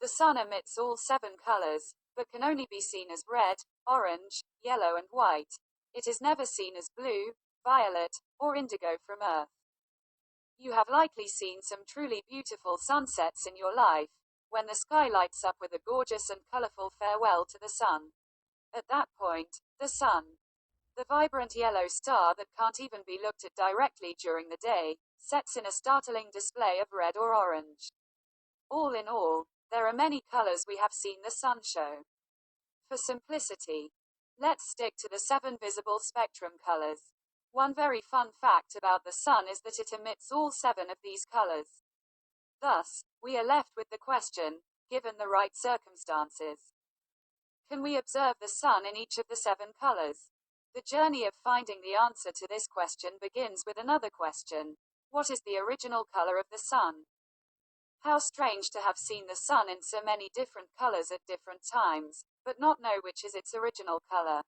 The sun emits all 7 colors, but can only be seen as red, orange, yellow and white. It is never seen as blue, violet, or indigo from Earth. You have likely seen some truly beautiful sunsets in your life, when the sky lights up with a gorgeous and colorful farewell to the sun. At that point, the sun, the vibrant yellow star that can't even be looked at directly during the day, sets in a startling display of red or orange. All in all, there are many colors we have seen the sun show. For simplicity, let's stick to the 7 visible spectrum colors. One very fun fact about the sun is that it emits all 7 of these colors. Thus, we are left with the question, given the right circumstances, can we observe the sun in each of the 7 colors? The journey of finding the answer to this question begins with another question. What is the original color of the sun? How strange to have seen the sun in so many different colors at different times, but not know which is its original color.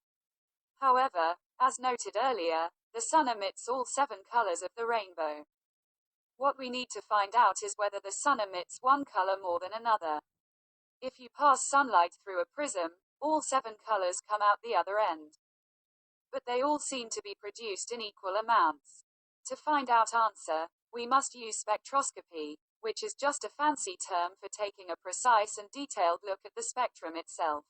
However, as noted earlier, the sun emits all 7 colors of the rainbow. What we need to find out is whether the sun emits one color more than another. If you pass sunlight through a prism, all 7 colors come out the other end. But they all seem to be produced in equal amounts. To find out answer, we must use spectroscopy, which is just a fancy term for taking a precise and detailed look at the spectrum itself.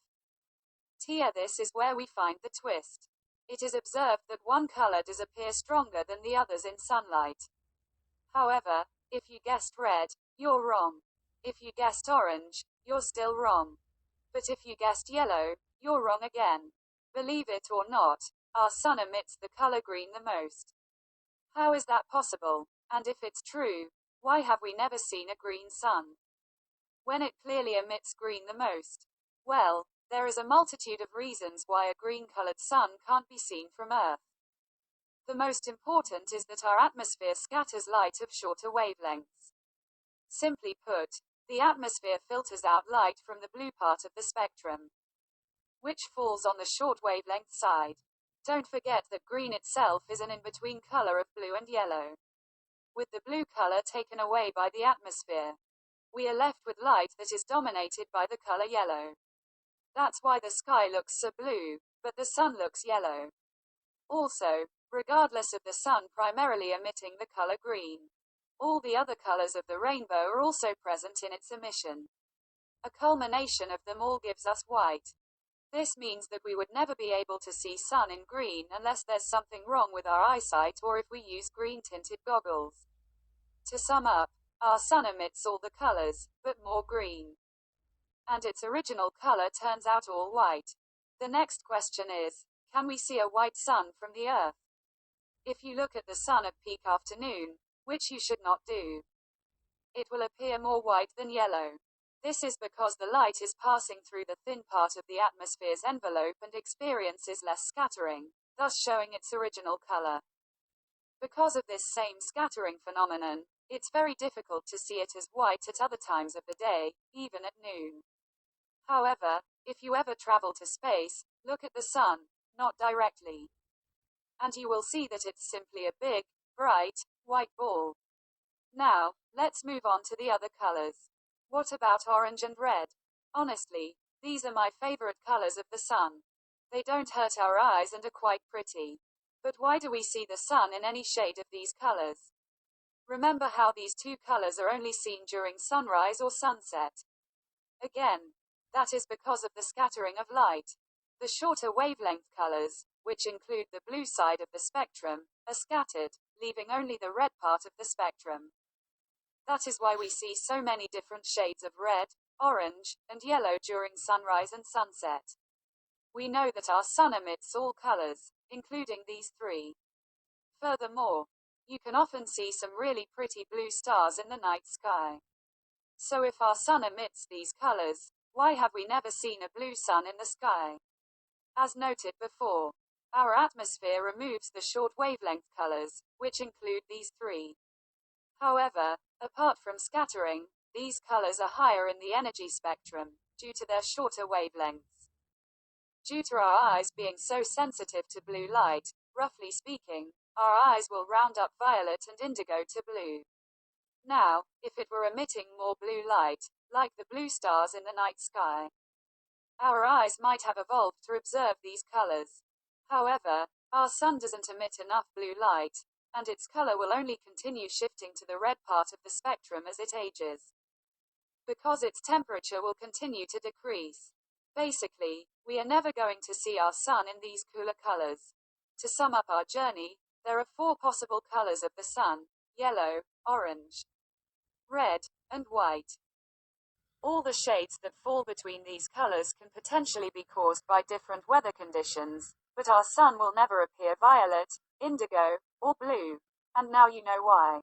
Here, this is where we find the twist. It is observed that one color does appear stronger than the others in sunlight. However, if you guessed red, you're wrong. If you guessed orange, you're still wrong. But if you guessed yellow, you're wrong again. Believe it or not, our sun emits the color green the most. How is that possible? And if it's true, why have we never seen a green sun, when it clearly emits green the most? Well, there is a multitude of reasons why a green-colored sun can't be seen from Earth. The most important is that our atmosphere scatters light of shorter wavelengths. Simply put, the atmosphere filters out light from the blue part of the spectrum, which falls on the short wavelength side. Don't forget that green itself is an in-between color of blue and yellow. With the blue color taken away by the atmosphere, we are left with light that is dominated by the color yellow. That's why the sky looks so blue, but the sun looks yellow. Also, regardless of the sun primarily emitting the color green, all the other colors of the rainbow are also present in its emission. A culmination of them all gives us white. This means that we would never be able to see sun in green unless there's something wrong with our eyesight or if we use green-tinted goggles. To sum up, our sun emits all the colors, but more green. And its original color turns out all white. The next question is, can we see a white sun from the Earth? If you look at the sun at peak afternoon, which you should not do, it will appear more white than yellow. This is because the light is passing through the thin part of the atmosphere's envelope and experiences less scattering, thus showing its original color. Because of this same scattering phenomenon, it's very difficult to see it as white at other times of the day, even at noon. However, if you ever travel to space, look at the sun, not directly, and you will see that it's simply a big, bright, white ball. Now, let's move on to the other colors. What about orange and red? Honestly, these are my favorite colors of the sun. They don't hurt our eyes and are quite pretty. But why do we see the sun in any shade of these colors? Remember how these 2 colors are only seen during sunrise or sunset. Again, that is because of the scattering of light. The shorter wavelength colors, which include the blue side of the spectrum, are scattered, leaving only the red part of the spectrum. That is why we see so many different shades of red, orange, and yellow during sunrise and sunset. We know that our sun emits all colors, including these 3. Furthermore, you can often see some really pretty blue stars in the night sky. So if our sun emits these colors, why have we never seen a blue sun in the sky? As noted before, our atmosphere removes the short wavelength colors, which include these 3. However, apart from scattering, these colors are higher in the energy spectrum, due to their shorter wavelengths. Due to our eyes being so sensitive to blue light, roughly speaking, our eyes will round up violet and indigo to blue. Now, if it were emitting more blue light, like the blue stars in the night sky, our eyes might have evolved to observe these colors. However, our sun doesn't emit enough blue light, and its color will only continue shifting to the red part of the spectrum as it ages, because its temperature will continue to decrease. Basically, we are never going to see our sun in these cooler colors. To sum up our journey, there are 4 possible colors of the sun: yellow, orange, red, and white. All the shades that fall between these colors can potentially be caused by different weather conditions, but our sun will never appear violet, indigo, or blue. And now you know why.